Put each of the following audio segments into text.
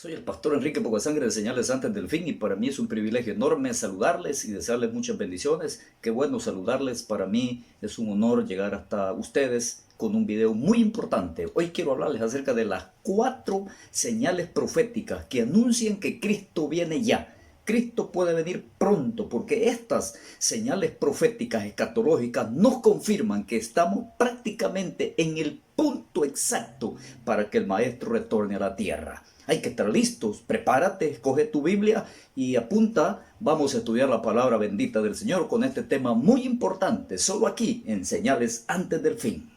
Soy el pastor Enrique Pocasangre de Señales Antes del Fin y para mí es un privilegio enorme saludarles y desearles muchas bendiciones. Qué bueno saludarles, para mí es un honor llegar hasta ustedes con un video muy importante. Hoy quiero hablarles acerca de las 4 señales proféticas que anuncian que Cristo viene ya. Cristo puede venir pronto porque estas señales proféticas escatológicas nos confirman que estamos prácticamente en el punto exacto para que el Maestro retorne a la tierra. Hay que estar listos, prepárate, escoge tu Biblia y apunta. Vamos a estudiar la palabra bendita del Señor con este tema muy importante, solo aquí en Señales Antes del Fin.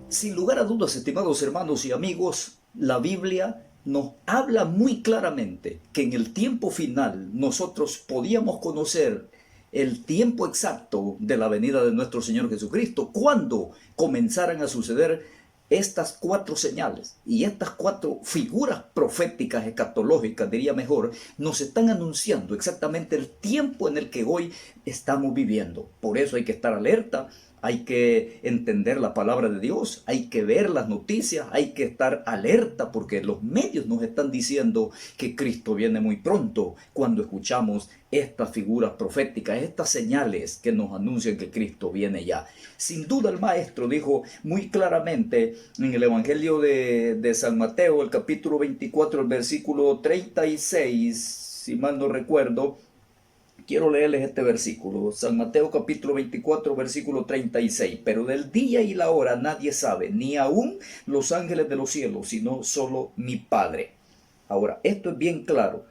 Sin lugar a dudas, estimados hermanos y amigos, la Biblia nos habla muy claramente que en el tiempo final nosotros podíamos conocer el tiempo exacto de la venida de nuestro Señor Jesucristo, cuando comenzaran a suceder estas 4 señales y estas 4 figuras proféticas escatológicas, diría mejor, nos están anunciando exactamente el tiempo en el que hoy estamos viviendo. Por eso hay que estar alerta. Hay que entender la palabra de Dios, hay que ver las noticias, hay que estar alerta porque los medios nos están diciendo que Cristo viene muy pronto cuando escuchamos estas figuras proféticas, estas señales que nos anuncian que Cristo viene ya. Sin duda el Maestro dijo muy claramente en el Evangelio de San Mateo, el capítulo 24, el versículo 36, si mal no recuerdo. Quiero leerles este versículo, San Mateo capítulo 24, versículo 36. Pero del día y la hora nadie sabe, ni aun los ángeles de los cielos, sino solo mi Padre. Ahora, esto es bien claro.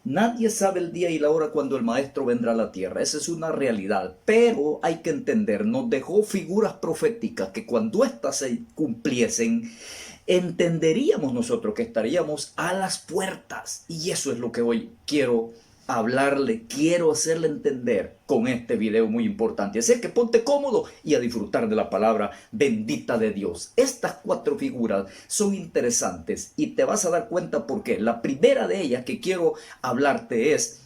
Nadie sabe el día y la hora cuando el Maestro vendrá a la tierra. Esa es una realidad. Pero hay que entender, nos dejó figuras proféticas que cuando éstas se cumpliesen, entenderíamos nosotros que estaríamos a las puertas. Y eso es lo que hoy quiero hablarle, quiero hacerle entender con este video muy importante. Así que ponte cómodo y a disfrutar de la palabra bendita de Dios. Estas 4 figuras son interesantes y te vas a dar cuenta por qué. La primera de ellas que quiero hablarte es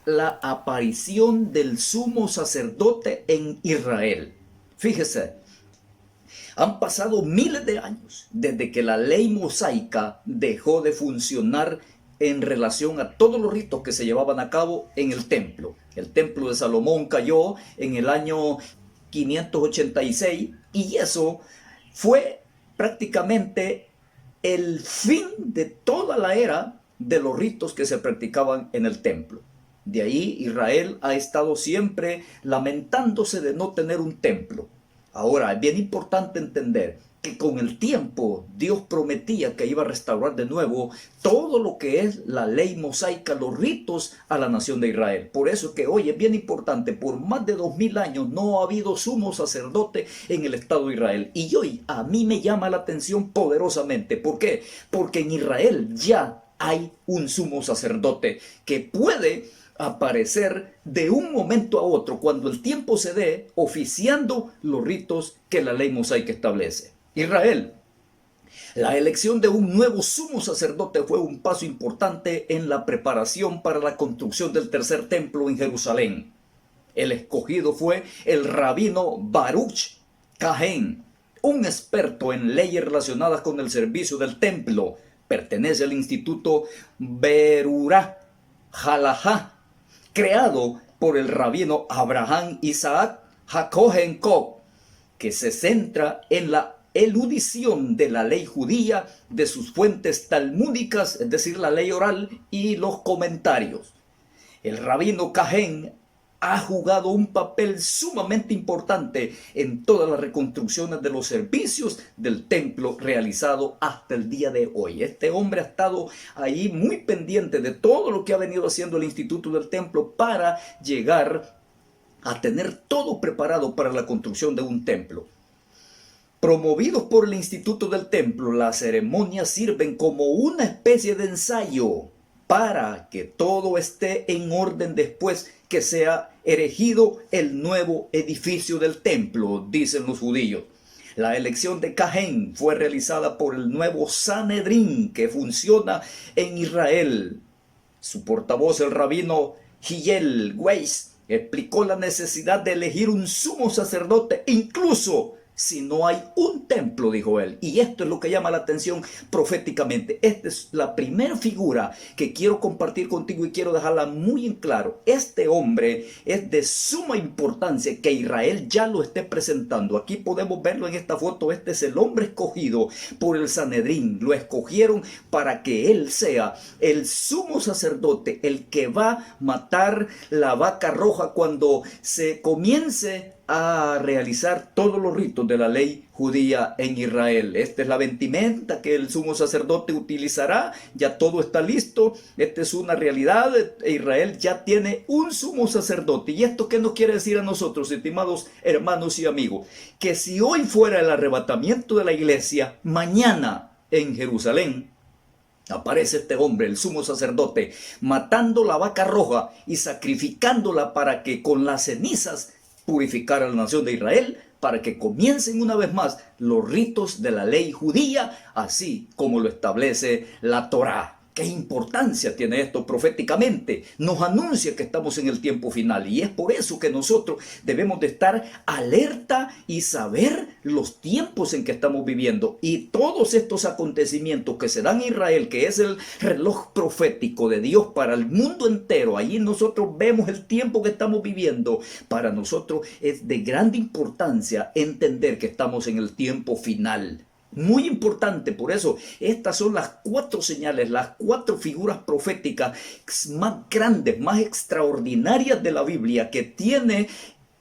la aparición del sumo sacerdote en Israel. Fíjese, han pasado miles de años desde que la ley mosaica dejó de funcionar en relación a todos los ritos que se llevaban a cabo en el templo. El templo de Salomón cayó en el año 586 y eso fue prácticamente el fin de toda la era de los ritos que se practicaban en el templo. De ahí Israel ha estado siempre lamentándose de no tener un templo. Ahora, es bien importante entender que con el tiempo Dios prometía que iba a restaurar de nuevo todo lo que es la ley mosaica, los ritos a la nación de Israel. Por eso es que hoy es bien importante, por más de 2000 años no ha habido sumo sacerdote en el Estado de Israel. Y hoy a mí me llama la atención poderosamente. ¿Por qué? Porque en Israel ya hay un sumo sacerdote que puede aparecer de un momento a otro, cuando el tiempo se dé, oficiando los ritos que la ley mosaica establece. Israel, la elección de un nuevo sumo sacerdote fue un paso importante en la preparación para la construcción del tercer templo en Jerusalén. El escogido fue el rabino Baruch Cohen, un experto en leyes relacionadas con el servicio del templo. Pertenece al Instituto Berurah Halajá, creado por el rabino Abraham Isaac HaKohen Koh, que se centra en la eludición de la ley judía, de sus fuentes talmúdicas, es decir, la ley oral y los comentarios. El rabino Cohen ha jugado un papel sumamente importante en todas las reconstrucciones de los servicios del templo realizado hasta el día de hoy. Este hombre ha estado ahí muy pendiente de todo lo que ha venido haciendo el Instituto del Templo para llegar a tener todo preparado para la construcción de un templo. Promovidos por el Instituto del Templo, las ceremonias sirven como una especie de ensayo para que todo esté en orden después que sea erigido el nuevo edificio del templo, dicen los judíos. La elección de Cohen fue realizada por el nuevo Sanedrín que funciona en Israel. Su portavoz, el rabino Hillel Weiss, explicó la necesidad de elegir un sumo sacerdote incluso si no hay un templo, dijo él. Y esto es lo que llama la atención proféticamente. Esta es la primera figura que quiero compartir contigo y quiero dejarla muy en claro. Este hombre es de suma importancia que Israel ya lo esté presentando. Aquí podemos verlo en esta foto. Este es el hombre escogido por el Sanedrín. Lo escogieron para que él sea el sumo sacerdote, el que va a matar la vaca roja cuando se comience a realizar todos los ritos de la ley judía en Israel. Esta es la vestimenta que el sumo sacerdote utilizará. Ya todo está listo. Esta es una realidad. Israel ya tiene un sumo sacerdote. ¿Y esto qué nos quiere decir a nosotros, estimados hermanos y amigos? Que si hoy fuera el arrebatamiento de la iglesia, mañana en Jerusalén aparece este hombre, el sumo sacerdote, matando la vaca roja y sacrificándola para que con las cenizas purificar a la nación de Israel, para que comiencen una vez más los ritos de la ley judía, así como lo establece la Torá. ¿Qué importancia tiene esto proféticamente? Nos anuncia que estamos en el tiempo final, y es por eso que nosotros debemos de estar alerta y saber los tiempos en que estamos viviendo. Y todos estos acontecimientos que se dan en Israel, que es el reloj profético de Dios para el mundo entero, ahí nosotros vemos el tiempo que estamos viviendo. Para nosotros es de grande importancia entender que estamos en el tiempo final. Muy importante, por eso estas son las 4 señales, las 4 figuras proféticas más grandes, más extraordinarias de la Biblia, que tiene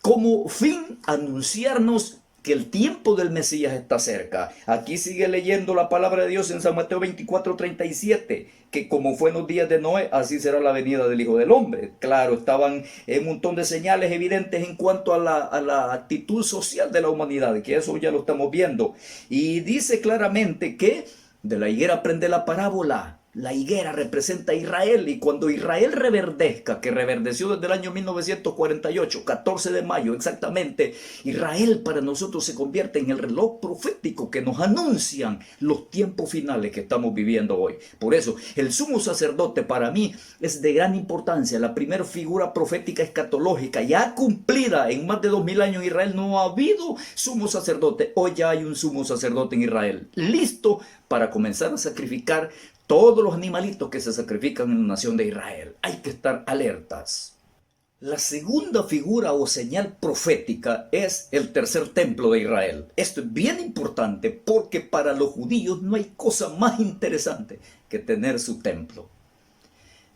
como fin anunciarnos que el tiempo del Mesías está cerca. Aquí sigue leyendo la palabra de Dios en San Mateo 24:37, que como fue en los días de Noé, así será la venida del Hijo del Hombre. Claro, estaban un montón de señales evidentes en cuanto a la actitud social de la humanidad, que eso ya lo estamos viendo. Y dice claramente que de la higuera aprende la parábola. La higuera representa a Israel, y cuando Israel reverdezca, que reverdeció desde el año 1948, 14 de mayo exactamente, Israel para nosotros se convierte en el reloj profético que nos anuncian los tiempos finales que estamos viviendo hoy. Por eso, el sumo sacerdote para mí es de gran importancia, la primera figura profética escatológica, ya cumplida en más de 2000 años en Israel. No ha habido sumo sacerdote, hoy ya hay un sumo sacerdote en Israel, listo para comenzar a sacrificar todos los animalitos que se sacrifican en la nación de Israel. Hay que estar alertas. La segunda figura o señal profética es el tercer templo de Israel. Esto es bien importante porque para los judíos no hay cosa más interesante que tener su templo.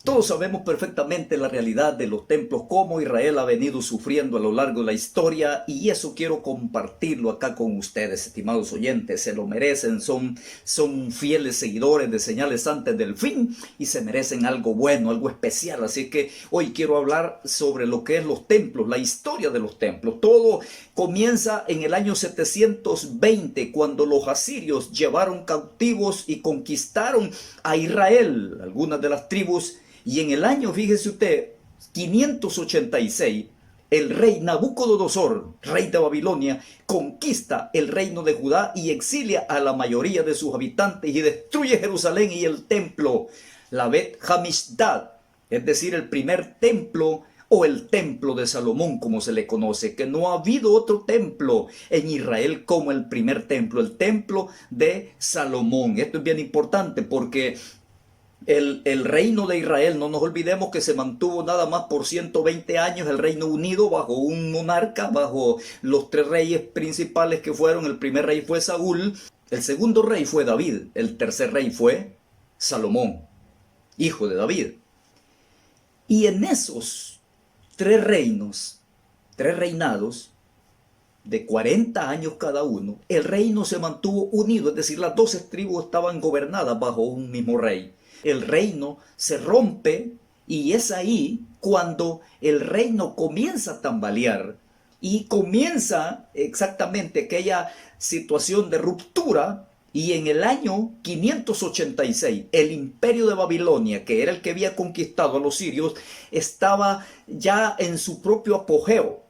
Todos sabemos perfectamente la realidad de los templos, cómo Israel ha venido sufriendo a lo largo de la historia, y eso quiero compartirlo acá con ustedes, estimados oyentes. Se lo merecen, son fieles seguidores de señales antes del fin y se merecen algo bueno, algo especial. Así que hoy quiero hablar sobre lo que es los templos, la historia de los templos. Todo comienza en el año 720, cuando los asirios llevaron cautivos y conquistaron a Israel, algunas de las tribus. Y en el año, fíjese usted, 586, el rey Nabucodonosor, rey de Babilonia, conquista el reino de Judá y exilia a la mayoría de sus habitantes y destruye Jerusalén y el templo, la Bet Hamishdat, es decir, el primer templo o el templo de Salomón, como se le conoce, que no ha habido otro templo en Israel como el primer templo, el templo de Salomón. Esto es bien importante porque el reino de Israel, no nos olvidemos que se mantuvo nada más por 120 años el Reino Unido bajo un monarca, bajo los 3 reyes principales que fueron. El primer rey fue Saúl, el segundo rey fue David, el tercer rey fue Salomón, hijo de David. Y en esos 3 reinos, 3 reinados de 40 años cada uno, el reino se mantuvo unido, es decir, las 12 tribus estaban gobernadas bajo un mismo rey. El reino se rompe y es ahí cuando el reino comienza a tambalear y comienza exactamente aquella situación de ruptura. Y en el año 586, el imperio de Babilonia, que era el que había conquistado a los sirios, estaba ya en su propio apogeo.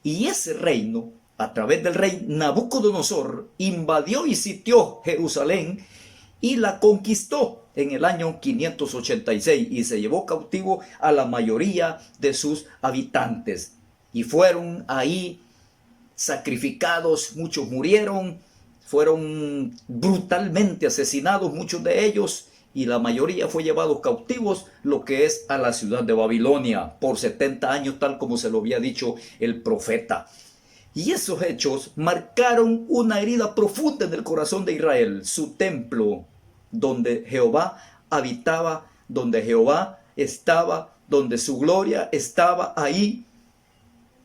Y ese reino, a través del rey Nabucodonosor, invadió y sitió Jerusalén y la conquistó en el año 586 y se llevó cautivo a la mayoría de sus habitantes. Y fueron ahí sacrificados, muchos murieron, fueron brutalmente asesinados, muchos de ellos, y la mayoría fue llevados cautivos, lo que es a la ciudad de Babilonia, por 70 años, tal como se lo había dicho el profeta. Y esos hechos marcaron una herida profunda en el corazón de Israel. Su templo, donde Jehová habitaba, donde Jehová estaba, donde su gloria estaba ahí,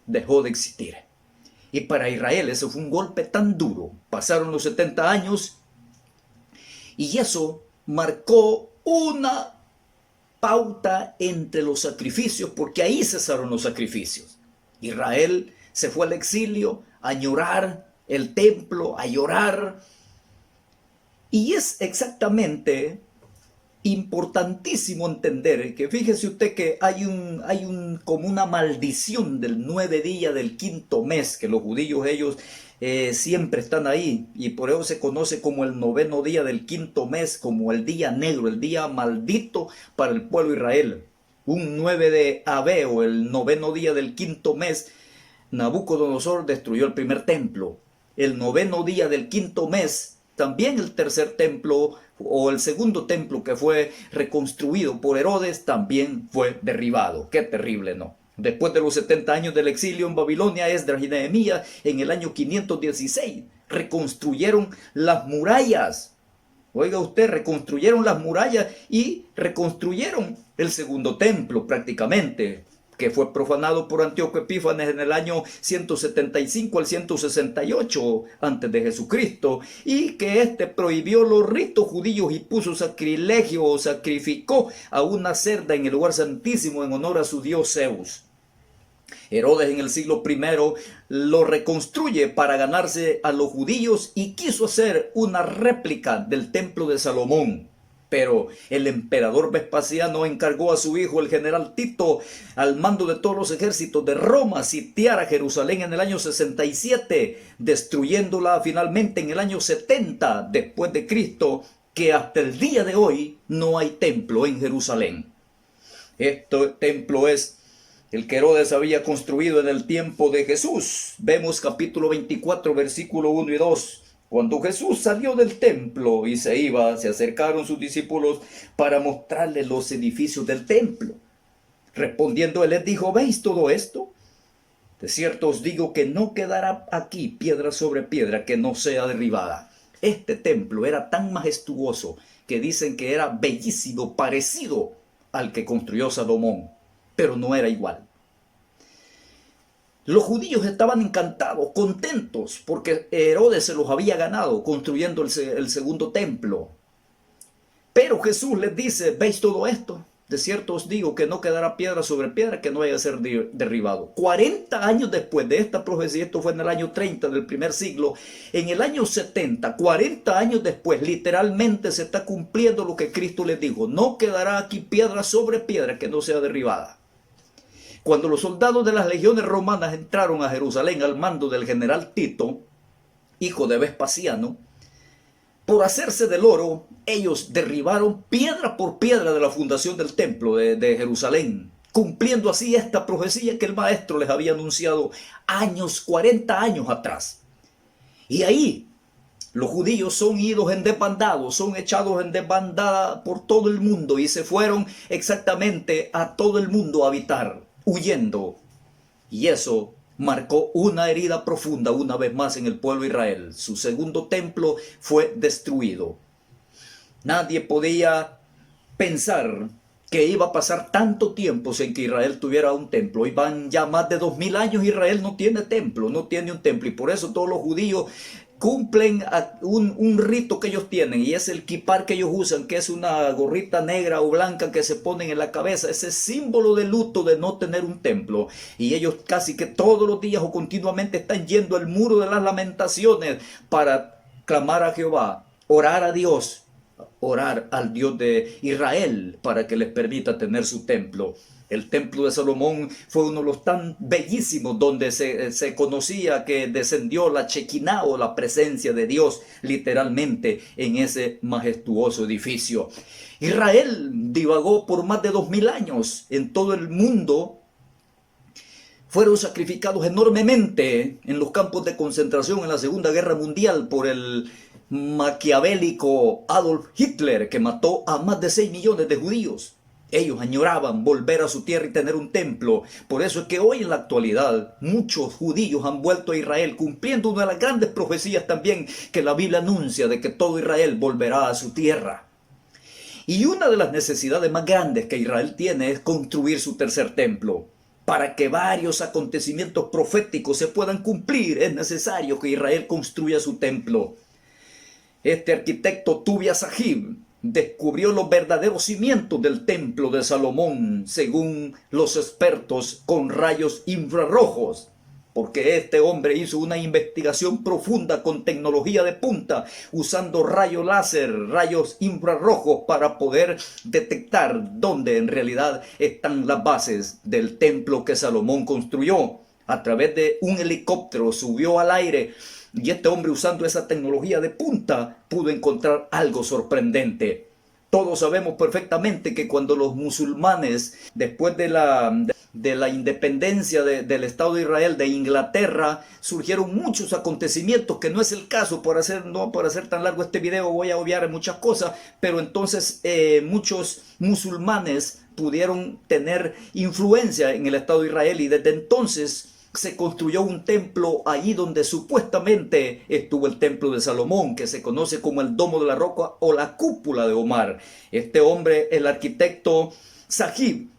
dejó de existir. Y para Israel eso fue un golpe tan duro. Pasaron los 70 años y eso marcó una pauta entre los sacrificios, porque ahí cesaron los sacrificios. Israel se fue al exilio a añorar el templo, a llorar. Y es exactamente importantísimo entender que fíjese usted que hay como una maldición del 9 día del quinto mes, que los judíos ellos siempre están ahí, y por eso se conoce como el 9º día del quinto mes, como el día negro, el día maldito para el pueblo de Israel. Un 9 de Abeo, el 9º día del quinto mes, Nabucodonosor destruyó el primer templo. El 9º día del quinto mes, también el tercer templo o el segundo templo que fue reconstruido por Herodes también fue derribado. Qué terrible, ¿no? Después de los 70 años del exilio en Babilonia, Esdras y Nehemías, en el año 516, reconstruyeron las murallas. Oiga usted, reconstruyeron las murallas y reconstruyeron el segundo templo prácticamente, que fue profanado por Antíoco Epífanes en el año 175 al 168 antes de Jesucristo, y que prohibió los ritos judíos y puso sacrilegio o sacrificó a una cerda en el lugar santísimo en honor a su dios Zeus. Herodes en el siglo I lo reconstruye para ganarse a los judíos y quiso hacer una réplica del templo de Salomón. Pero el emperador Vespasiano encargó a su hijo, el general Tito, al mando de todos los ejércitos de Roma, sitiar a Jerusalén en el año 67, destruyéndola finalmente en el año 70 después de Cristo, que hasta el día de hoy no hay templo en Jerusalén. Este templo es el que Herodes había construido en el tiempo de Jesús. Vemos capítulo 24, versículo 1 y 2. Cuando Jesús salió del templo y se iba, se acercaron sus discípulos para mostrarle los edificios del templo. Respondiendo él les dijo: ¿veis todo esto? De cierto os digo que no quedará aquí piedra sobre piedra que no sea derribada. Este templo era tan majestuoso que dicen que era bellísimo, parecido al que construyó Salomón, pero no era igual. Los judíos estaban encantados, contentos, porque Herodes se los había ganado construyendo el segundo templo. Pero Jesús les dice: ¿veis todo esto? De cierto os digo que no quedará piedra sobre piedra que no vaya a ser derribado. 40 años después de esta profecía, esto fue en el año 30 del primer siglo, en el año 70, 40 años después, literalmente se está cumpliendo lo que Cristo les dijo: no quedará aquí piedra sobre piedra que no sea derribada. Cuando los soldados de las legiones romanas entraron a Jerusalén al mando del general Tito, hijo de Vespasiano, por hacerse del oro, ellos derribaron piedra por piedra de la fundación del templo de Jerusalén, cumpliendo así esta profecía que el maestro les había anunciado 40 años atrás. Y ahí los judíos son idos en desbandado, son echados en desbandada por todo el mundo y se fueron exactamente a todo el mundo a habitar, huyendo. Y eso marcó una herida profunda una vez más en el pueblo de Israel. Su segundo templo fue destruido. Nadie podía pensar que iba a pasar tanto tiempo sin que Israel tuviera un templo. Y van ya más de 2000 años Israel no tiene templo, no tiene un templo. Y por eso todos los judíos cumplen un rito que ellos tienen, y es el kipar que ellos usan, que es una gorrita negra o blanca que se ponen en la cabeza, ese símbolo de luto de no tener un templo. Y ellos casi que todos los días o continuamente están yendo al muro de las lamentaciones para clamar a Jehová, orar a Dios, orar al Dios de Israel para que les permita tener su templo. El templo de Salomón fue uno de los tan bellísimos, donde se conocía que descendió la Shekinah o la presencia de Dios literalmente en ese majestuoso edificio. Israel divagó por más de 2000 años en todo el mundo. fueron sacrificados enormemente en los campos de concentración en la Segunda Guerra Mundial por el maquiavélico Adolf Hitler, que mató a más de 6 millones de judíos. Ellos añoraban volver a su tierra y tener un templo. Por eso es que hoy en la actualidad muchos judíos han vuelto a Israel, cumpliendo una de las grandes profecías también que la Biblia anuncia, de que todo Israel volverá a su tierra. Y una de las necesidades más grandes que Israel tiene es construir su tercer templo. Para que varios acontecimientos proféticos se puedan cumplir, es necesario que Israel construya su templo. Este arquitecto Tubia Sahib descubrió los verdaderos cimientos del templo de Salomón, según los expertos, con rayos infrarrojos, porque este hombre hizo una investigación profunda con tecnología de punta, usando rayos láser, rayos infrarrojos, para poder detectar dónde en realidad están las bases del templo que Salomón construyó. A través de un helicóptero subió al aire, y este hombre, usando esa tecnología de punta, pudo encontrar algo sorprendente. Todos sabemos perfectamente que cuando los musulmanes, después de la independencia del Estado de Israel, de Inglaterra, surgieron muchos acontecimientos, que no es el caso. No por hacer tan largo este video voy a obviar muchas cosas, pero entonces muchos musulmanes pudieron tener influencia en el Estado de Israel, y desde entonces se construyó un templo allí donde supuestamente estuvo el templo de Salomón, que se conoce como el Domo de la Roca o la Cúpula de Omar. Este hombre, el arquitecto Sahib,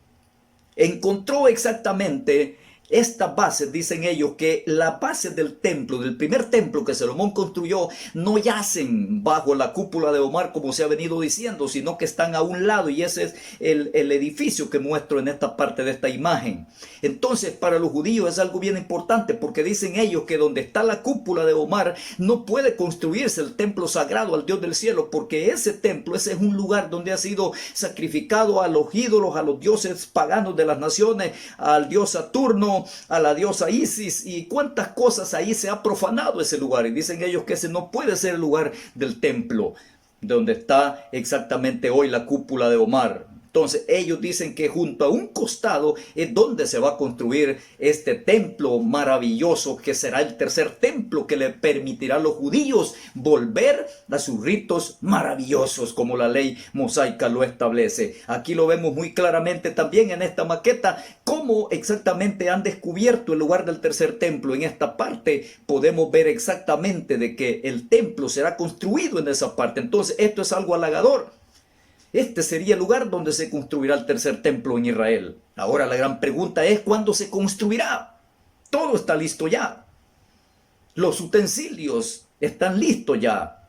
encontró exactamente estas bases. Dicen ellos que las bases del templo, del primer templo que Salomón construyó, no yacen bajo la cúpula de Omar como se ha venido diciendo, sino que están a un lado, y ese es el edificio que muestro en esta parte de esta imagen. Entonces, para los judíos es algo bien importante, porque dicen ellos que donde está la cúpula de Omar no puede construirse el templo sagrado al Dios del cielo, porque ese templo, ese es un lugar donde ha sido sacrificado a los ídolos, a los dioses paganos de las naciones, al dios Saturno, a la diosa Isis, y cuántas cosas ahí se ha profanado ese lugar. Y dicen ellos que ese no puede ser el lugar del templo donde está exactamente hoy la cúpula de Omar. Entonces ellos dicen que junto a un costado es donde se va a construir este templo maravilloso, que será el tercer templo que le permitirá a los judíos volver a sus ritos maravillosos, como la ley mosaica lo establece. Aquí lo vemos muy claramente también en esta maqueta, cómo exactamente han descubierto el lugar del tercer templo. En esta parte podemos ver exactamente de que el templo será construido en esa parte. Entonces esto es algo halagador. Este sería el lugar donde se construirá el tercer templo en Israel. Ahora la gran pregunta es, ¿cuándo se construirá? Todo está listo ya. Los utensilios están listos ya.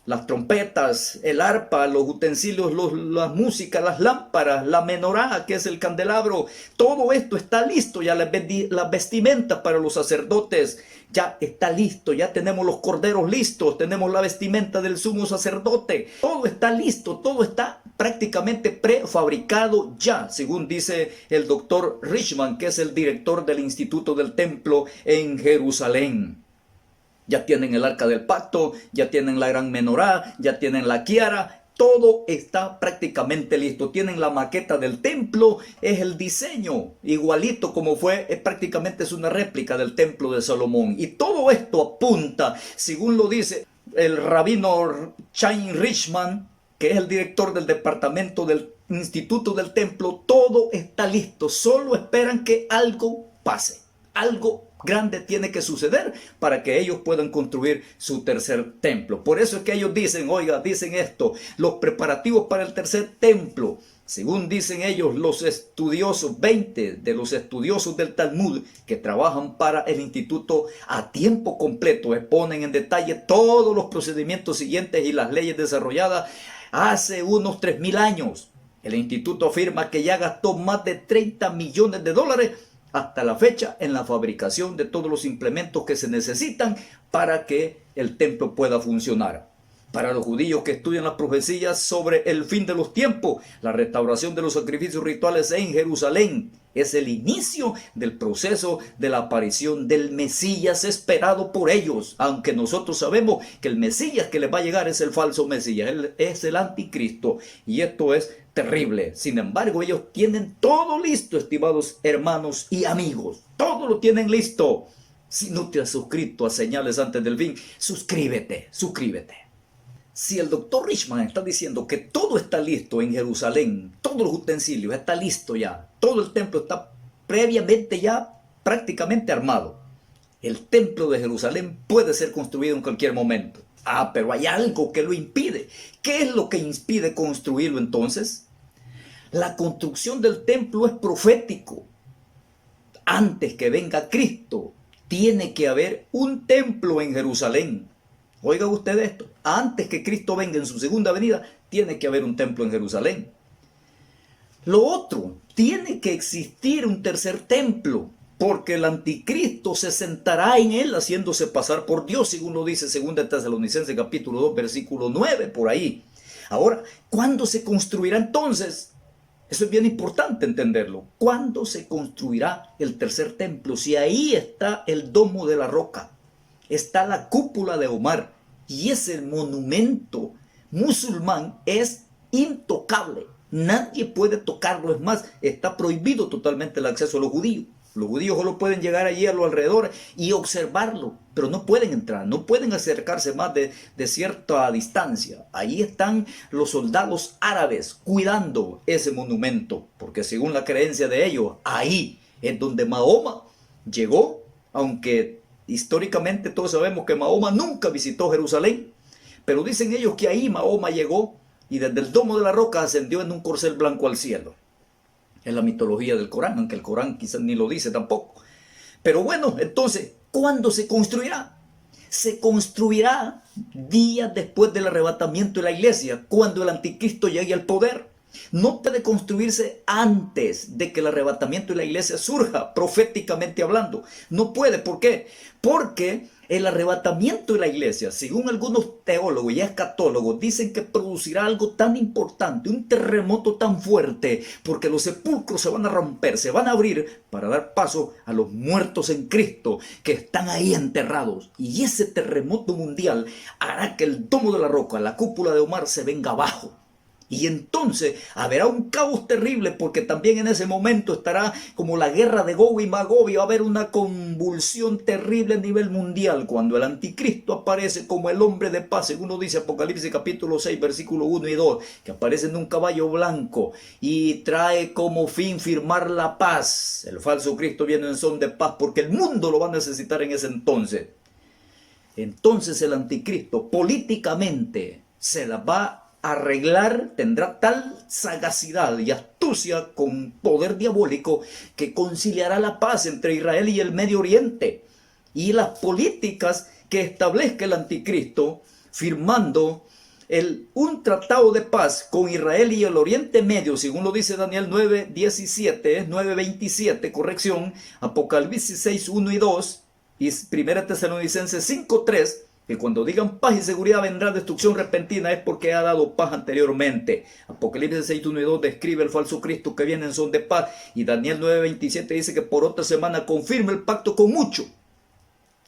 Las trompetas, el arpa, los utensilios, la música, las lámparas, la menorá, que es el candelabro. Todo esto está listo ya. Las vestimentas para los sacerdotes ya está listo. Ya tenemos los corderos listos. Tenemos la vestimenta del sumo sacerdote. Todo está listo. Todo está prácticamente prefabricado ya, según dice el doctor Richman, que es el director del Instituto del Templo en Jerusalén. Ya tienen el arca del pacto, ya tienen la gran menorá, ya tienen la kiara. Todo está prácticamente listo. Tienen la maqueta del templo, es el diseño igualito como fue, prácticamente es una réplica del templo de Salomón. Y todo esto apunta, según lo dice el rabino Chaim Richman, que es el director del departamento del Instituto del Templo, todo está listo. Solo esperan que algo pase, algo grande tiene que suceder para que ellos puedan construir su tercer templo. Por eso es que ellos dicen, oiga, dicen esto, los preparativos para el tercer templo, según dicen ellos, los estudiosos, 20 de los estudiosos del Talmud que trabajan para el instituto a tiempo completo, exponen en detalle todos los procedimientos siguientes y las leyes desarrolladas hace unos 3.000 años. El instituto afirma que ya gastó más de 30 millones de dólares hasta la fecha en la fabricación de todos los implementos que se necesitan para que el templo pueda funcionar. Para los judíos que estudian las profecías sobre el fin de los tiempos, la restauración de los sacrificios rituales en Jerusalén es el inicio del proceso de la aparición del Mesías esperado por ellos, aunque nosotros sabemos que el Mesías que les va a llegar es el falso Mesías, él es el anticristo, y esto es terrible. Sin embargo, ellos tienen todo listo, estimados hermanos y amigos. Todo lo tienen listo. Si no te has suscrito a Señales Antes del Fin, suscríbete. Si el doctor Richman está diciendo que todo está listo en Jerusalén, todos los utensilios, está listo ya, todo el templo está previamente ya prácticamente armado. El templo de Jerusalén puede ser construido en cualquier momento. Pero hay algo que lo impide. ¿Qué es lo que impide construirlo entonces? La construcción del templo es profético. Antes que venga Cristo, tiene que haber un templo en Jerusalén. Oiga usted esto. Antes que Cristo venga en su segunda venida, tiene que haber un templo en Jerusalén. Lo otro, tiene que existir un tercer templo, porque el anticristo se sentará en él haciéndose pasar por Dios, según lo dice 2 Tesalonicenses capítulo 2, versículo 9, por ahí. Ahora, ¿cuándo se construirá entonces? Eso es bien importante entenderlo. ¿Cuándo se construirá el tercer templo? Si ahí está el domo de la roca, está la cúpula de Omar, y ese monumento musulmán es intocable. Nadie puede tocarlo. Es más, está prohibido totalmente el acceso a los judíos. Los judíos solo pueden llegar allí a los alrededores y observarlo, pero no pueden entrar, no pueden acercarse más de cierta distancia. Ahí están los soldados árabes cuidando ese monumento, porque según la creencia de ellos, ahí es donde Mahoma llegó, aunque históricamente todos sabemos que Mahoma nunca visitó Jerusalén, pero dicen ellos que ahí Mahoma llegó y desde el domo de la roca ascendió en un corcel blanco al cielo. Es la mitología del Corán, aunque el Corán quizás ni lo dice tampoco. Pero bueno, entonces, ¿cuándo se construirá? Se construirá días después del arrebatamiento de la iglesia, cuando el anticristo llegue al poder. No puede construirse antes de que el arrebatamiento de la iglesia surja, proféticamente hablando. No puede, ¿por qué? Porque el arrebatamiento de la iglesia, según algunos teólogos y escatólogos, dicen que producirá algo tan importante, un terremoto tan fuerte, porque los sepulcros se van a romper, se van a abrir para dar paso a los muertos en Cristo que están ahí enterrados. Y ese terremoto mundial hará que el domo de la roca, la cúpula de Omar, se venga abajo. Y entonces habrá un caos terrible, porque también en ese momento estará como la guerra de Gog y Magog, y va a haber una convulsión terrible a nivel mundial cuando el anticristo aparece como el hombre de paz, según lo dice Apocalipsis capítulo 6, versículo 1 y 2, que aparece en un caballo blanco y trae como fin firmar la paz. El falso Cristo viene en son de paz, porque el mundo lo va a necesitar en ese entonces. Entonces el anticristo políticamente se la va arreglar, tendrá tal sagacidad y astucia con poder diabólico que conciliará la paz entre Israel y el Medio Oriente, y las políticas que establezca el anticristo firmando un tratado de paz con Israel y el Oriente Medio, según lo dice Daniel 9:17, 9:27, corrección, Apocalipsis 6, 1 y 2 y 1 Tesalonicenses 5:3, que cuando digan paz y seguridad vendrá destrucción repentina, es porque ha dado paz anteriormente. Apocalipsis 6, 1 y 2 describe el falso Cristo que viene en son de paz, y Daniel 9:27 dice que por otra semana confirma el pacto con mucho.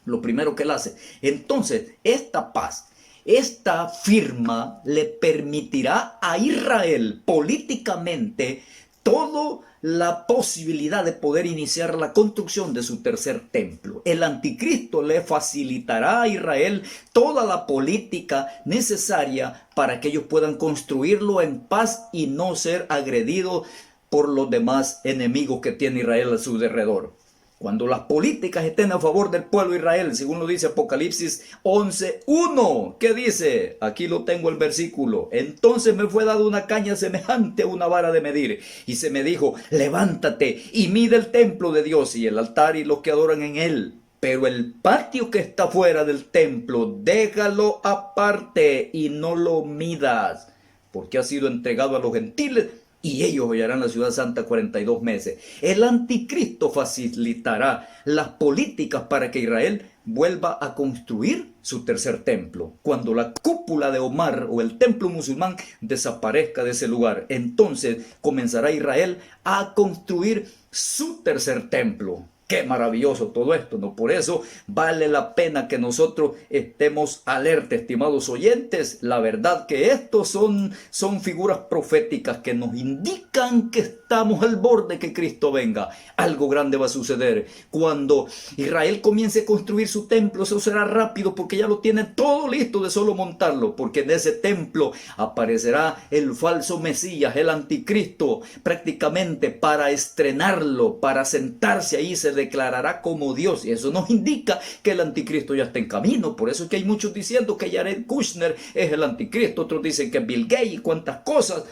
Lo primero que él hace. Entonces, esta paz, esta firma le permitirá a Israel políticamente toda la posibilidad de poder iniciar la construcción de su tercer templo. El anticristo le facilitará a Israel toda la política necesaria para que ellos puedan construirlo en paz y no ser agredidos por los demás enemigos que tiene Israel a su derredor. Cuando las políticas estén a favor del pueblo de Israel, según lo dice Apocalipsis 11:1, ¿qué dice? Aquí lo tengo el versículo. Entonces me fue dada una caña semejante a una vara de medir, y se me dijo: levántate y mide el templo de Dios y el altar y los que adoran en él. Pero el patio que está fuera del templo, déjalo aparte y no lo midas, porque ha sido entregado a los gentiles, y ellos hollarán la ciudad santa 42 meses. El anticristo facilitará las políticas para que Israel vuelva a construir su tercer templo. Cuando la cúpula de Omar o el templo musulmán desaparezca de ese lugar, entonces comenzará Israel a construir su tercer templo. Qué maravilloso todo esto, ¿no? Por eso vale la pena que nosotros estemos alerta, estimados oyentes. La verdad que estos son figuras proféticas que nos indican que estamos al borde que Cristo venga. Algo grande va a suceder. Cuando Israel comience a construir su templo, eso será rápido porque ya lo tienen todo listo de solo montarlo. Porque en ese templo aparecerá el falso Mesías, el anticristo, prácticamente para estrenarlo, para sentarse ahí, se declarará como Dios, y eso nos indica que el anticristo ya está en camino. Por eso es que hay muchos diciendo que Jared Kushner es el anticristo, otros dicen que es Bill Gates y cuantas cosas.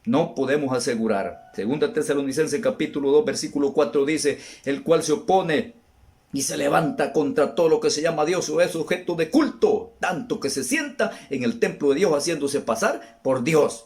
No podemos asegurar. Segunda Tesalonicenses capítulo 2 versículo 4 dice: el cual se opone y se levanta contra todo lo que se llama Dios o es objeto de culto, tanto que se sienta en el templo de Dios haciéndose pasar por Dios.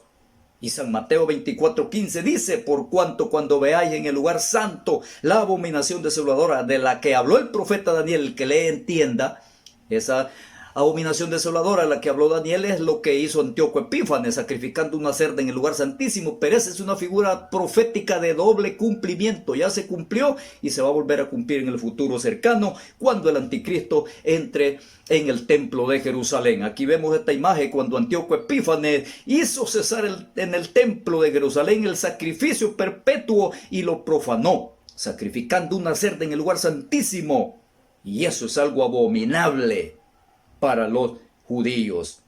Y San Mateo 24:15 dice: por cuanto cuando veáis en el lugar santo la abominación desoladora de la que habló el profeta Daniel, el que le entienda, esa abominación desoladora, la que habló Daniel, es lo que hizo Antíoco Epífanes, sacrificando una cerda en el lugar santísimo. Pero esa es una figura profética de doble cumplimiento. Ya se cumplió y se va a volver a cumplir en el futuro cercano, cuando el anticristo entre en el templo de Jerusalén. Aquí vemos esta imagen cuando Antíoco Epífanes hizo cesar en el templo de Jerusalén el sacrificio perpetuo y lo profanó, sacrificando una cerda en el lugar santísimo. Y eso es algo abominable para los judíos.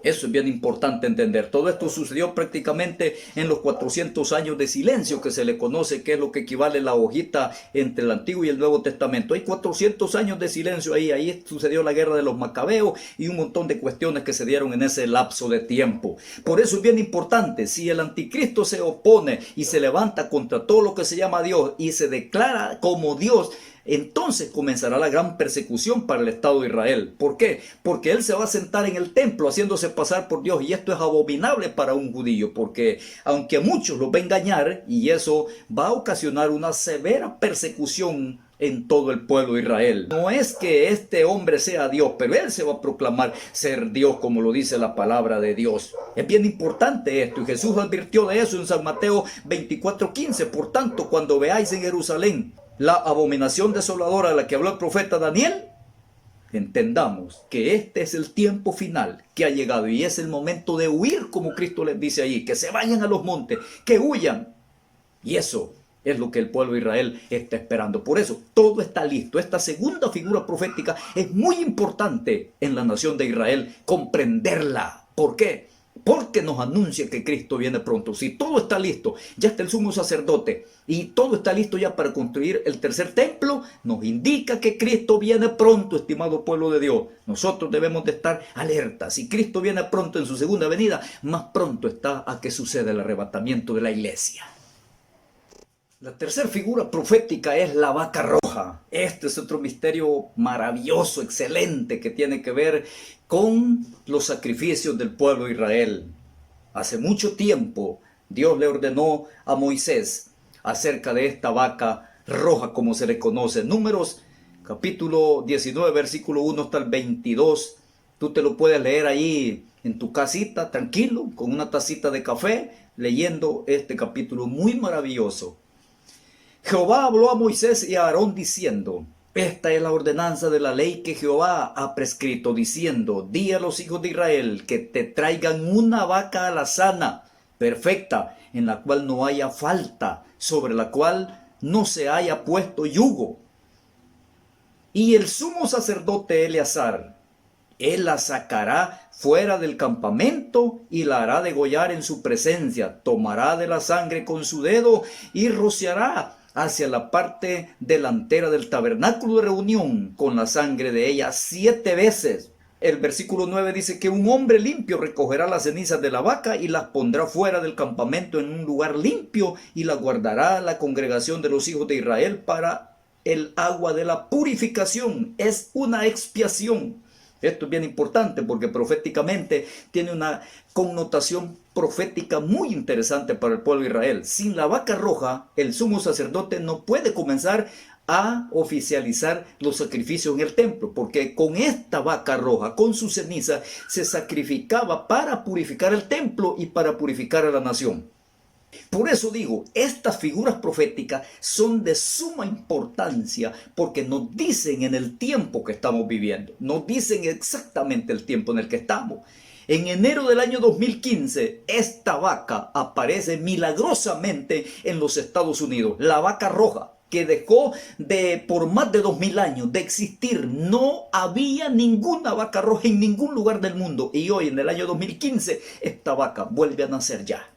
Eso es bien importante entender. Todo esto sucedió prácticamente en los 400 años de silencio que se le conoce, que es lo que equivale a la hojita entre el Antiguo y el Nuevo Testamento. Hay 400 años de silencio ahí. Ahí sucedió la guerra de los Macabeos y un montón de cuestiones que se dieron en ese lapso de tiempo. Por eso es bien importante, si el anticristo se opone y se levanta contra todo lo que se llama Dios y se declara como Dios, entonces comenzará la gran persecución para el Estado de Israel. ¿Por qué? Porque él se va a sentar en el templo haciéndose pasar por Dios, y esto es abominable para un judío, porque aunque a muchos los va a engañar, y eso va a ocasionar una severa persecución en todo el pueblo de Israel. No es que este hombre sea Dios, pero él se va a proclamar ser Dios, como lo dice la palabra de Dios. Es bien importante esto, y Jesús advirtió de eso en San Mateo 24:15. Por tanto, cuando veáis en Jerusalén la abominación desoladora de la que habló el profeta Daniel, entendamos que este es el tiempo final que ha llegado y es el momento de huir, como Cristo les dice allí, que se vayan a los montes, que huyan. Y eso es lo que el pueblo de Israel está esperando. Por eso todo está listo. Esta segunda figura profética es muy importante en la nación de Israel, comprenderla. ¿Por qué? Porque nos anuncia que Cristo viene pronto. Si todo está listo, ya está el sumo sacerdote y todo está listo ya para construir el tercer templo, nos indica que Cristo viene pronto, estimado pueblo de Dios. Nosotros debemos de estar alertas. Si Cristo viene pronto en su segunda venida, más pronto está a que suceda el arrebatamiento de la iglesia. La tercera figura profética es la vaca roja. Este es otro misterio maravilloso, excelente, que tiene que ver con los sacrificios del pueblo de Israel. Hace mucho tiempo Dios le ordenó a Moisés acerca de esta vaca roja, como se le conoce. Números capítulo 19, versículo 1 hasta el 22. Tú te lo puedes leer ahí en tu casita, tranquilo, con una tacita de café, leyendo este capítulo muy maravilloso. Jehová habló a Moisés y a Aarón diciendo: esta es la ordenanza de la ley que Jehová ha prescrito, diciendo: di a los hijos de Israel que te traigan una vaca alazana, perfecta, en la cual no haya falta, sobre la cual no se haya puesto yugo. Y el sumo sacerdote Eleazar, él la sacará fuera del campamento y la hará degollar en su presencia. Tomará de la sangre con su dedo y rociará hacia la parte delantera del tabernáculo de reunión con la sangre de ella 7 veces. El versículo 9 dice que un hombre limpio recogerá las cenizas de la vaca y las pondrá fuera del campamento en un lugar limpio y la guardará la congregación de los hijos de Israel para el agua de la purificación. Es una expiación. Esto es bien importante porque proféticamente tiene una connotación profética muy interesante para el pueblo de Israel. Sin la vaca roja, el sumo sacerdote no puede comenzar a oficializar los sacrificios en el templo, porque con esta vaca roja, con su ceniza, se sacrificaba para purificar el templo y para purificar a la nación. Por eso digo, estas figuras proféticas son de suma importancia porque nos dicen en el tiempo que estamos viviendo, nos dicen exactamente el tiempo en el que estamos. En enero del año 2015, esta vaca aparece milagrosamente en los Estados Unidos, la vaca roja, que dejó por más de 2000 años de existir. No había ninguna vaca roja en ningún lugar del mundo, y hoy en el año 2015 esta vaca vuelve a nacer ya.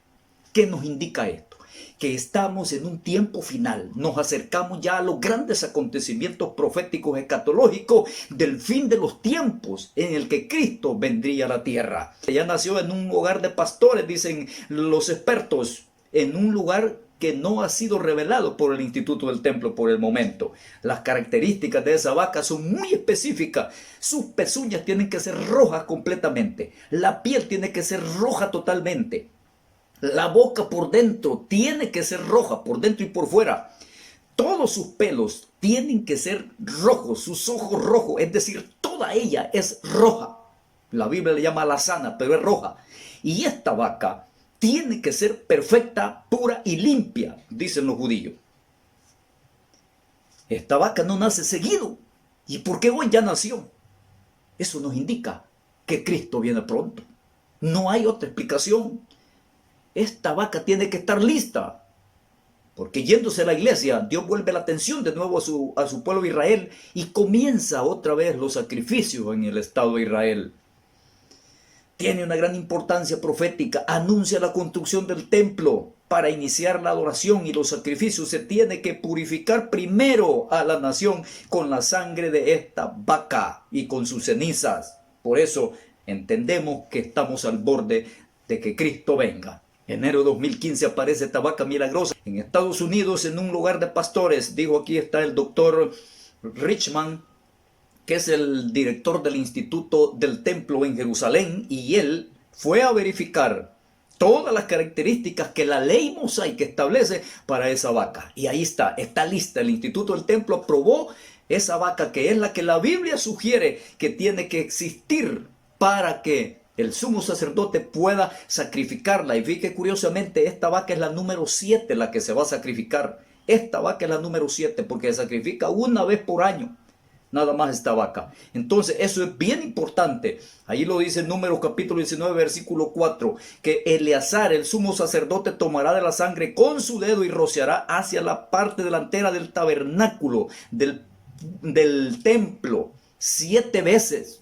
¿Qué nos indica esto? Que estamos en un tiempo final, nos acercamos ya a los grandes acontecimientos proféticos escatológicos del fin de los tiempos en el que Cristo vendría a la tierra. Ella nació en un hogar de pastores, dicen los expertos, en un lugar que no ha sido revelado por el Instituto del Templo por el momento. Las características de esa vaca son muy específicas. Sus pezuñas tienen que ser rojas completamente, la piel tiene que ser roja totalmente. La boca por dentro tiene que ser roja, por dentro y por fuera. Todos sus pelos tienen que ser rojos, sus ojos rojos, es decir, toda ella es roja. La Biblia le llama alazana, pero es roja. Y esta vaca tiene que ser perfecta, pura y limpia, dicen los judíos. Esta vaca no nace seguido. ¿Y por qué hoy ya nació? Eso nos indica que Cristo viene pronto. No hay otra explicación. Esta vaca tiene que estar lista, porque yéndose a la iglesia, Dios vuelve la atención de nuevo a su pueblo Israel y comienza otra vez los sacrificios en el Estado de Israel. Tiene una gran importancia profética, anuncia la construcción del templo. Para iniciar la adoración y los sacrificios se tiene que purificar primero a la nación con la sangre de esta vaca y con sus cenizas. Por eso entendemos que estamos al borde de que Cristo venga. Enero de 2015 aparece esta vaca milagrosa en Estados Unidos en un lugar de pastores. Digo, aquí está el doctor Richman, que es el director del Instituto del Templo en Jerusalén, y él fue a verificar todas las características que la ley mosaica establece para esa vaca. Y ahí está lista. El Instituto del Templo aprobó esa vaca, que es la que la Biblia sugiere que tiene que existir para que el sumo sacerdote pueda sacrificarla. Y fíjate, curiosamente, esta vaca es la número 7 la que se va a sacrificar. Esta vaca es la número 7 porque se sacrifica una vez por año. Nada más esta vaca. Entonces eso es bien importante. Ahí lo dice en Números capítulo 19 versículo 4. Que Eleazar, el sumo sacerdote, tomará de la sangre con su dedo y rociará hacia la parte delantera del tabernáculo, del templo, 7 veces.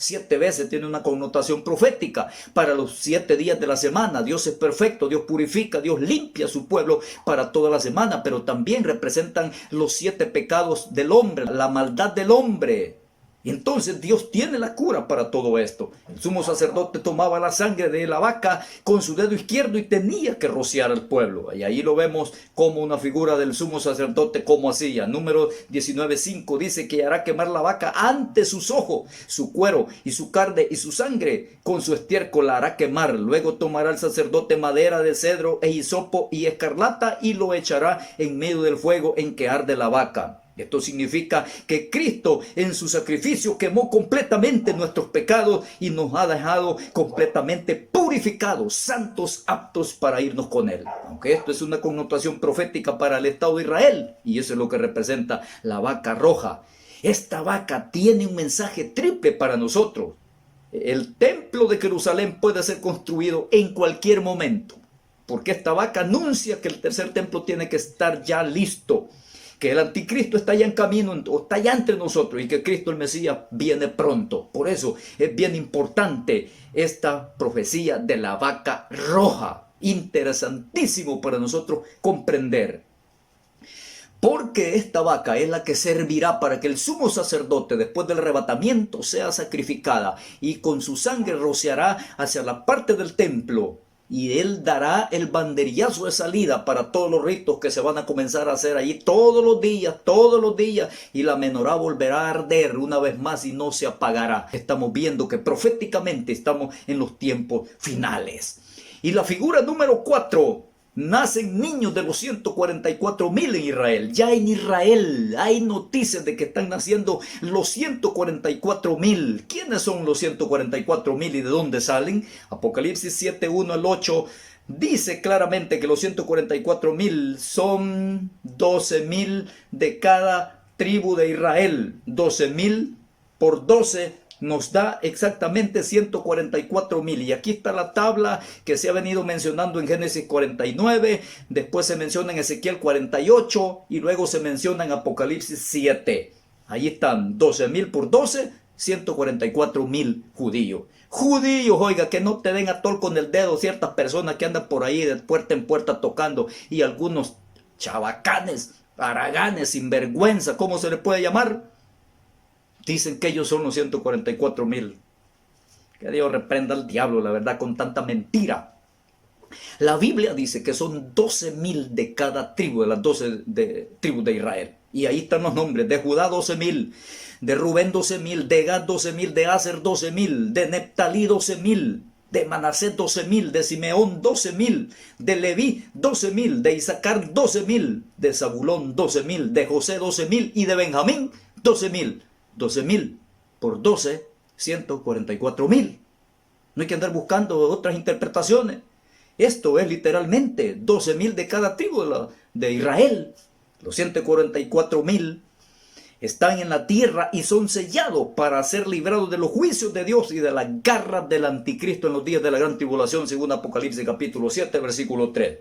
7 veces tiene una connotación profética para los 7 días de la semana. Dios es perfecto, Dios purifica, Dios limpia a su pueblo para toda la semana, pero también representan los 7 pecados del hombre, la maldad del hombre. Y entonces Dios tiene la cura para todo esto. El sumo sacerdote tomaba la sangre de la vaca con su dedo izquierdo y tenía que rociar al pueblo. Y ahí lo vemos como una figura del sumo sacerdote, como hacía. Número 19:5 dice que hará quemar la vaca ante sus ojos, su cuero y su carne y su sangre con su estiércol la hará quemar. Luego tomará el sacerdote madera de cedro e hisopo y escarlata y lo echará en medio del fuego en que arde la vaca. Esto significa que Cristo en su sacrificio quemó completamente nuestros pecados y nos ha dejado completamente purificados, santos, aptos para irnos con Él. Aunque esto es una connotación profética para el Estado de Israel, y eso es lo que representa la vaca roja. Esta vaca tiene un mensaje triple para nosotros. El templo de Jerusalén puede ser construido en cualquier momento, porque esta vaca anuncia que el tercer templo tiene que estar ya listo, que el anticristo está ya en camino, o está ya entre nosotros, y que Cristo el Mesías viene pronto. Por eso es bien importante esta profecía de la vaca roja. Interesantísimo para nosotros comprender. Porque esta vaca es la que servirá para que el sumo sacerdote, después del arrebatamiento, sea sacrificada, y con su sangre rociará hacia la parte del templo. Y él dará el banderillazo de salida para todos los ritos que se van a comenzar a hacer allí todos los días. Y la menorá volverá a arder una vez más y no se apagará. Estamos viendo que proféticamente estamos en los tiempos finales. Y la figura número 4. Nacen niños de los 144,000 en Israel. Ya en Israel hay noticias de que están naciendo los 144,000. ¿Quiénes son los 144,000 y de dónde salen? Apocalipsis 7:1 al 8 dice claramente que los 144,000 son 12,000 de cada tribu de Israel. 12,000 por 12 nos da exactamente 144,000. Y aquí está la tabla que se ha venido mencionando en Génesis 49, después se menciona en Ezequiel 48 y luego se menciona en Apocalipsis 7. Ahí están 12,000 por 12, 144,000 judíos. Judíos, oiga, que no te den atol con el dedo ciertas personas que andan por ahí de puerta en puerta tocando, y algunos chabacanes, haraganes, sinvergüenza, ¿cómo se les puede llamar? Dicen que ellos son los 144,000. Que Dios reprenda al diablo, la verdad, con tanta mentira. La Biblia dice que son 12,000 de cada tribu, de las 12 tribus de Israel. Y ahí están los nombres: de Judá 12,000, de Rubén 12,000, de Gad 12,000, de Aser 12,000, de Neptalí 12,000, de Manasés 12,000, de Simeón 12,000, de Leví 12,000, de Isaacar 12,000, de Zabulón 12,000, de José 12,000 y de Benjamín 12,000. 12,000 por 12, 144,000. No hay que andar buscando otras interpretaciones. Esto es literalmente 12,000 de cada tribu de Israel. Los 144,000 están en la tierra y son sellados para ser librados de los juicios de Dios y de las garras del anticristo en los días de la gran tribulación, según Apocalipsis capítulo 7, versículo 3.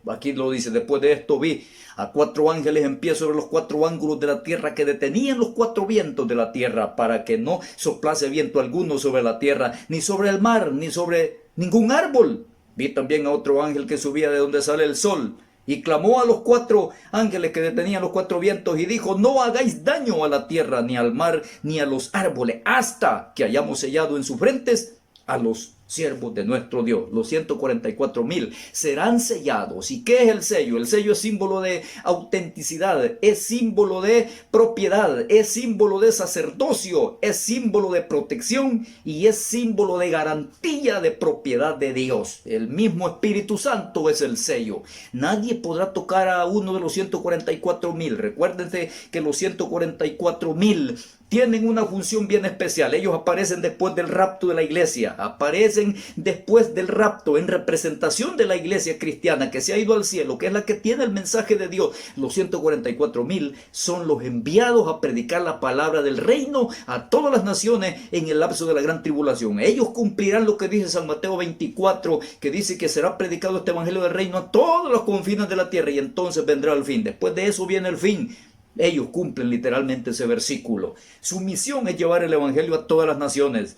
Aquí lo dice: después de esto vi a 4 ángeles en pie sobre los 4 ángulos de la tierra, que detenían los 4 vientos de la tierra, para que no soplase viento alguno sobre la tierra, ni sobre el mar, ni sobre ningún árbol. Vi también a otro ángel que subía de donde sale el sol, y clamó a los 4 ángeles que detenían los 4 vientos, y dijo: no hagáis daño a la tierra, ni al mar, ni a los árboles, hasta que hayamos sellado en sus frentes a los siervos de nuestro Dios. Los 144,000 serán sellados. ¿Y qué es el sello? El sello es símbolo de autenticidad, es símbolo de propiedad, es símbolo de sacerdocio, es símbolo de protección y es símbolo de garantía de propiedad de Dios. El mismo Espíritu Santo es el sello. Nadie podrá tocar a uno de los 144,000. Recuérdense que los 144,000 tienen una función bien especial. Ellos aparecen después del rapto de la iglesia, aparecen después del rapto en representación de la iglesia cristiana que se ha ido al cielo, que es la que tiene el mensaje de Dios. Los 144,000 son los enviados a predicar la palabra del reino a todas las naciones en el lapso de la gran tribulación. Ellos cumplirán lo que dice San Mateo 24, que dice que será predicado este evangelio del reino a todos los confines de la tierra, y entonces vendrá el fin. Después de eso viene el fin. Ellos cumplen literalmente ese versículo. Su misión es llevar el evangelio a todas las naciones.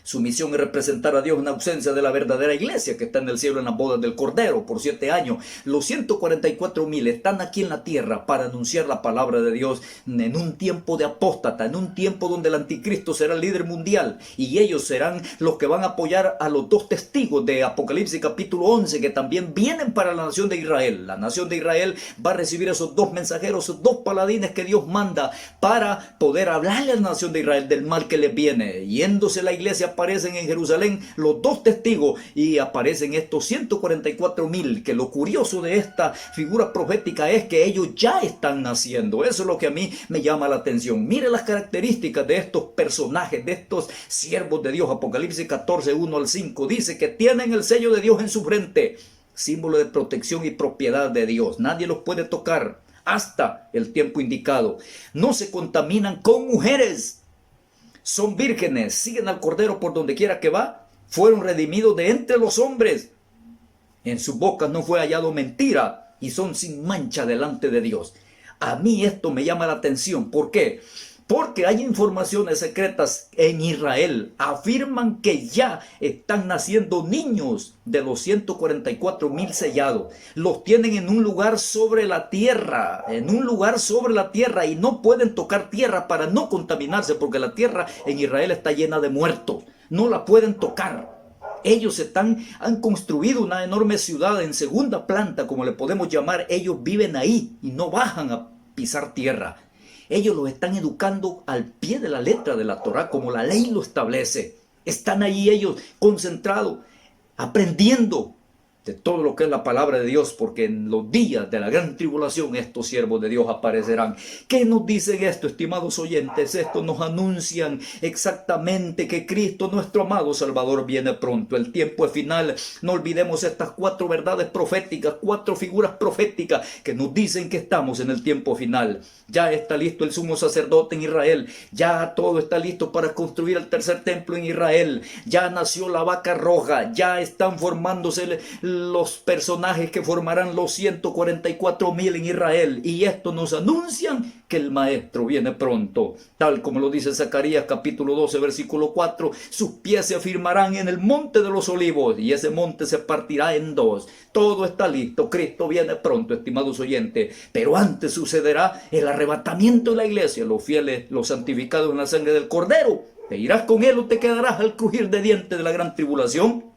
Su misión es representar a Dios en ausencia de la verdadera iglesia que está en el cielo en las bodas del Cordero por 7 años. Los 144,000 están aquí en la tierra para anunciar la palabra de Dios en un tiempo de apóstata, en un tiempo donde el anticristo será el líder mundial, y ellos serán los que van a apoyar a los 2 testigos de Apocalipsis capítulo 11 que también vienen para la nación de Israel. La nación de Israel va a recibir esos 2 mensajeros, esos 2 paladines que Dios manda para poder hablarle a la nación de Israel del mal que les viene. Yéndose la iglesia, aparecen en Jerusalén los 2 testigos y aparecen estos 144,000, que lo curioso de esta figura profética es que ellos ya están naciendo. Eso es lo que a mí me llama la atención. Mire las características de estos personajes, de estos siervos de Dios. Apocalipsis 14, 1 al 5 dice que tienen el sello de Dios en su frente, símbolo de protección y propiedad de Dios. Nadie los puede tocar hasta el tiempo indicado. No se contaminan con mujeres. Son vírgenes, siguen al Cordero por donde quiera que va, fueron redimidos de entre los hombres. En sus bocas no fue hallado mentira y son sin mancha delante de Dios. A mí esto me llama la atención. ¿Por qué? Porque hay informaciones secretas en Israel. Afirman que ya están naciendo niños de los 144,000 sellados. Los tienen en un lugar sobre la tierra, y no pueden tocar tierra para no contaminarse, porque la tierra en Israel está llena de muertos. No la pueden tocar. Ellos han construido una enorme ciudad en segunda planta, como le podemos llamar. Ellos viven ahí y no bajan a pisar tierra. Ellos los están educando al pie de la letra de la Torá, como la ley lo establece. Están allí ellos concentrados, aprendiendo. de todo lo que es la palabra de Dios, porque en los días de la gran tribulación estos siervos de Dios aparecerán. ¿Qué nos dicen esto, estimados oyentes? Esto nos anuncian exactamente que Cristo, nuestro amado Salvador, viene pronto. El tiempo es final. No olvidemos estas 4 verdades proféticas, 4 figuras proféticas que nos dicen que estamos en el tiempo final. Ya está listo el sumo sacerdote en Israel. Ya todo está listo para construir el tercer templo en Israel. Ya nació la vaca roja. Ya están formándose los personajes que formarán los 144,000 en Israel. Y esto nos anuncian que el Maestro viene pronto. Tal como lo dice Zacarías capítulo 12 versículo 4. Sus pies se afirmarán en el monte de los olivos y ese monte se partirá en 2. Todo está listo. Cristo viene pronto, estimados oyentes. Pero antes sucederá el arrebatamiento de la iglesia. Los fieles, los santificados en la sangre del Cordero. ¿Te irás con él o te quedarás al crujir de dientes de la gran tribulación?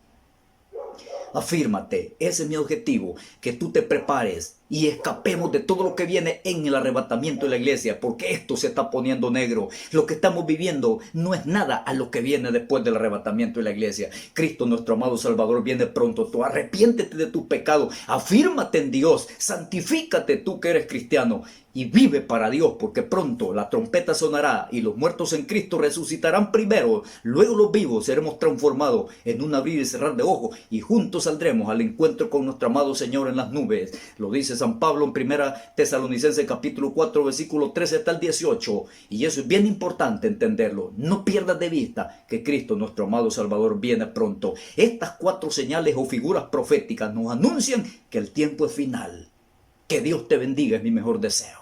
Afírmate, ese es mi objetivo, que tú te prepares y escapemos de todo lo que viene en el arrebatamiento de la iglesia, porque esto se está poniendo negro. Lo que estamos viviendo no es nada a lo que viene después del arrebatamiento de la iglesia. Cristo, nuestro amado Salvador, viene pronto. Tú arrepiéntete de tus pecados, afírmate en Dios, santifícate tú que eres cristiano y vive para Dios, porque pronto la trompeta sonará y los muertos en Cristo resucitarán primero, luego los vivos seremos transformados en un abrir y cerrar de ojos y juntos saldremos al encuentro con nuestro amado Señor en las nubes. Lo dice San Pablo en 1 Tesalonicenses capítulo 4 versículo 13 hasta el 18, y eso es bien importante entenderlo. No pierdas de vista que Cristo, nuestro amado Salvador, viene pronto. Estas 4 señales o figuras proféticas nos anuncian que el tiempo es final. Que Dios te bendiga, es mi mejor deseo.